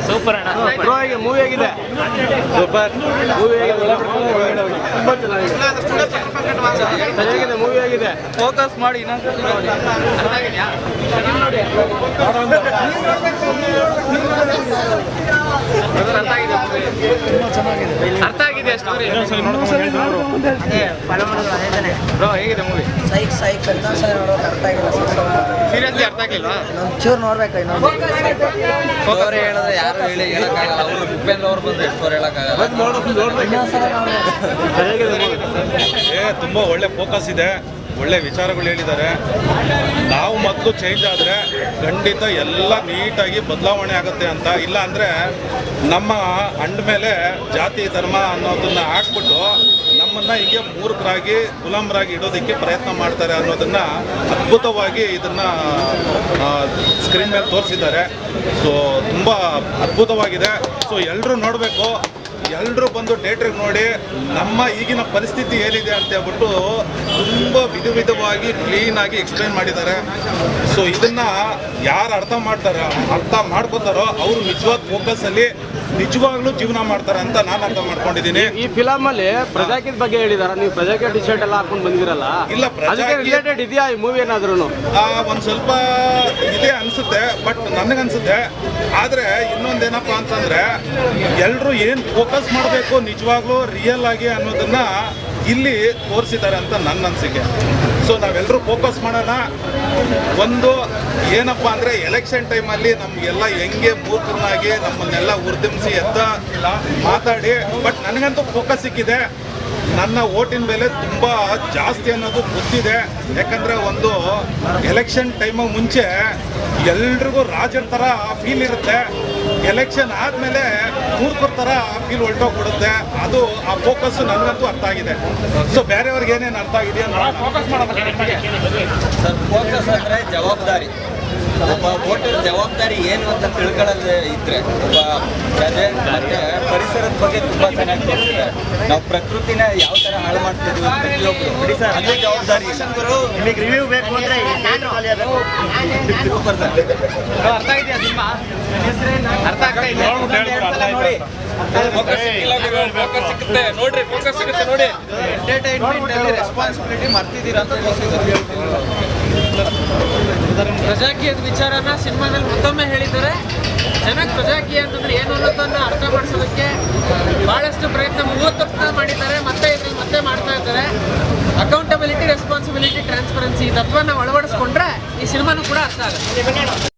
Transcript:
Super ಅಣ್ಣ. Bro ಈಗ movie ಆಗಿದೆ, ಸೂಪರ್ ಮೂವಿ ಆಗಿದೆ, ತುಂಬ ಚೆನ್ನಾಗಿದೆ ಮೂವಿ ಆಗಿದೆ. ಫೋಕಸ್ ಮಾಡಿ ಇನ್ನೊಂದು ಅರ್ಥ ಆಗಿದೆ ಸ್ಟೋರಿ. ಬ್ರೋ ಹೇಗಿದೆ ಮೂವಿ? ಸೈಕ್ ಇನ್ನೊಂದ್ಸಲ ನೋಡೋಕೆ ಅರ್ಥ ಆಗಿಲ್ಲ. ಸೀರಿಯಸ್ಲಿ ಅರ್ಥ ಆಗ್ಲಿಲ್ವಾ? ಚೂರು ನೋಡ್ಬೇಕು ಇನ್ನೊಂದು. ಸ್ಟೋರಿ ಹೇಳಿದ್ರೆ ಯಾರು ಹೇಳಕ್ಕಾಗಲ್ಲ. ಅವರು ಉಪೇಂದ್ರ ಅವ್ರು ಬಂದು ಸ್ಟೋರಿ ಹೇಳಕ್ಕಾಗಲ್ಲ. ಇನ್ನೊಂದ್ಸಲ ತುಂಬ ಒಳ್ಳೆ ಫೋಕಸ್ ಇದೆ, ಒಳ್ಳೆ ವಿಚಾರಗಳು ಹೇಳಿದ್ದಾರೆ. ನಾವು ಮೊದಲು ಚೇಂಜ್ ಆದರೆ ಖಂಡಿತ ಎಲ್ಲ ನೀಟಾಗಿ ಬದಲಾವಣೆ ಆಗುತ್ತೆ ಅಂತ. ಇಲ್ಲ ಅಂದರೆ ನಮ್ಮ ಅಂಡ ಮೇಲೆ ಜಾತಿ ಧರ್ಮ ಅನ್ನೋದನ್ನು ಹಾಕ್ಬಿಟ್ಟು ನಮ್ಮನ್ನು ಹೀಗೆ ಮೂರ್ಖರಾಗಿ ಗುಲಾಮರಾಗಿ ಇಡೋದಕ್ಕೆ ಪ್ರಯತ್ನ ಮಾಡ್ತಾರೆ ಅನ್ನೋದನ್ನು ಅದ್ಭುತವಾಗಿ ಇದನ್ನು ಸ್ಕ್ರೀನ್ ಮೇಲೆ ತೋರಿಸಿದ್ದಾರೆ. ಸೊ ತುಂಬ ಅದ್ಭುತವಾಗಿದೆ. ಸೊ ಎಲ್ಲರೂ ನೋಡಬೇಕು, ಎಲ್ಲರೂ ಬಂದು ಥಿಯೇಟ್ರಿಗೆ ನೋಡಿ ನಮ್ಮ ಈಗಿನ ಪರಿಸ್ಥಿತಿ ಏನಿದೆ ಅಂತ ಹೇಳ್ಬಿಟ್ಟು ತುಂಬ ವಿಧವಾಗಿ ಕ್ಲೀನಾಗಿ ಎಕ್ಸ್ಪ್ಲೈನ್ ಮಾಡಿದ್ದಾರೆ. ಸೊ ಇದನ್ನು ಯಾರು ಅರ್ಥ ಮಾಡ್ಕೋತಾರೋ ಅವರು ನಿಜವಾದ ಫೋಕಸ್ಸಲ್ಲಿ ನಿಜವಾಗ್ಲೂ ಜೀವನ ಮಾಡ್ತಾರೆ ಅಂತ ನಾನು ಅರ್ಥ ಮಾಡ್ಕೊಂಡಿದ್ದೀನಿ. ಈ ಫಿಲಮ್ ಅಲ್ಲಿ ಪ್ರಜಾಕೀಯದ ಬಗ್ಗೆ ಹೇಳಿದಾರ, ನೀವು ಪ್ರಜಾಕೀಯ ಟಿ ಶರ್ಟ್ ಎಲ್ಲ ಹಾಕೊಂಡು ಬಂದಿರಲ್ಲ, ಇಲ್ಲ ರಿಲೇಟೆಡ್ ಇದೆಯಾ ಈ ಮೂವಿ ಏನಾದ್ರೂ? ಒಂದು ಸ್ವಲ್ಪ ಇದೆ ಅನಿಸುತ್ತೆ, ಬಟ್ ನನಗನ್ಸುತ್ತೆ. ಆದರೆ ಇನ್ನೊಂದೇನಪ್ಪ ಅಂತಂದರೆ ಎಲ್ಲರೂ ಏನು ಫೋಕಸ್ ಮಾಡಬೇಕು ನಿಜವಾಗ್ಲೂ ರಿಯಲ್ ಆಗಿ ಅನ್ನೋದನ್ನು ಇಲ್ಲಿ ತೋರಿಸಿದ್ದಾರೆ ಅಂತ ನನ್ನ ಅನಿಸಿಕೆ. ಸೊ ನಾವೆಲ್ಲರೂ ಫೋಕಸ್ ಮಾಡೋಣ. ಒಂದು ಏನಪ್ಪ ಅಂದರೆ ಎಲೆಕ್ಷನ್ ಟೈಮಲ್ಲಿ ನಮಗೆಲ್ಲ ಹೆಂಗೆ ಮೂರ್ಖನಾಗಿ ನಮ್ಮನ್ನೆಲ್ಲ ಉರ್ದಿಮಿಸಿ ಮಾತಾಡಿ, ಬಟ್ ನನಗಂತೂ ಫೋಕಸ್ ಸಿಕ್ಕಿದೆ. ನನ್ನ ಓಟಿನ ಮೇಲೆ ತುಂಬ ಜಾಸ್ತಿ ಅನ್ನೋದು ಗೊತ್ತಿದೆ. ಯಾಕಂದರೆ ಒಂದು ಎಲೆಕ್ಷನ್ ಟೈಮಿಗೆ ಮುಂಚೆ ಎಲ್ರಿಗೂ ರಾಜರ ಥರ ಫೀಲ್ ಇರುತ್ತೆ, ಎಲೆಕ್ಷನ್ ಆದಮೇಲೆ ಮೂರ್ಖರ ಥರ ಫೀಲ್ ಹೊರಟೋಗ್ಬಿಡುತ್ತೆ. ಅದು ಆ ಫೋಕಸ್ಸು ನನಗಂತೂ ಅರ್ಥ ಆಗಿದೆ. ಸೊ ಬೇರೆಯವ್ರಿಗೆ ಏನೇನು ಅರ್ಥ ಆಗಿದೆಯೋ ಫೋಕಸ್ ಮಾಡೋದಕ್ಕೆ ಸರ್, ಫೋಕಸ್ ಅಂದರೆ ಜವಾಬ್ದಾರಿ. ಒಬ್ಬ ವೋಟರ್ ಜವಾಬ್ದಾರಿ ಏನು ಅಂತ ತಿಳ್ಕೊಳ್ಳೋದೇ ಇದ್ರೆ ಒಬ್ಬ ಪ್ರಜೆ ಮತ್ತು ಪರಿಸರದ ಬಗ್ಗೆ ತುಂಬ ಚೆನ್ನಾಗಿ ತೋರಿಸಿದೆ. ನಾವು ಪ್ರಕೃತಿನ ಯಾವ ಥರ ಹಾಳು ಮಾಡ್ತಿದ್ವಿ ಪ್ರತಿಯೊಬ್ಬರು, ಅದೇ ಜವಾಬ್ದಾರಿ. ನಿಮಗೆ ರಿವ್ಯೂ ಬೇಕು ಅಂದರೆ ಸೂಪರ್ ಸರ್. ಅರ್ಥ ಇದೆಯಾ ಸಿನಿಮಾ? ಅರ್ಥ ಆಗ್ತಾ ಇದೆ ನೋಡಿ. ಫೋಕಸ್ ಸಿಗುತ್ತೆ ನೋಡ್ರಿ, ಫೋಕಸ್ ಸಿಗುತ್ತೆ ನೋಡಿ. ಎಂಟರ್ಟೈನ್ಮೆಂಟ್ ಅಲ್ಲಿ ರೆಸ್ಪಾನ್ಸಿಬಿಲಿಟಿ ಮರ್ತಿದ್ದೀರಾ ಅಂತ ತೋರಿಸಿದ್ದಾರೆ. ಪ್ರಜಾಕೀಯದ ವಿಚಾರನ ಸಿನಿಮಾದಲ್ಲಿ ಮತ್ತೊಮ್ಮೆ ಹೇಳಿದ್ದಾರೆ. ಜನಕ್ಕೆ ಪ್ರಜಾಕೀಯ ಅಂತಂದ್ರೆ ಏನು ಅನ್ನೋದನ್ನು ಅರ್ಥ ಮಾಡಿಸೋದಕ್ಕೆ ಬಹಳಷ್ಟು ಪ್ರಯತ್ನ 30 ವರ್ಷ ಮಾಡಿದ್ದಾರೆ. ಮತ್ತೆ ಇದ್ರಲ್ಲಿ ಮತ್ತೆ ಮಾಡ್ತಾ ಇದ್ದಾರೆ. ಅಕೌಂಟಬಿಲಿಟಿ, ರೆಸ್ಪಾನ್ಸಿಬಿಲಿಟಿ, ಟ್ರಾನ್ಸ್ಪರೆನ್ಸಿ ತತ್ವನ ಅಳವಡಿಸ್ಕೊಂಡ್ರೆ ಈ ಸಿನಿಮಾನು ಕೂಡ ಅರ್ಥ ಆಗುತ್ತೆ.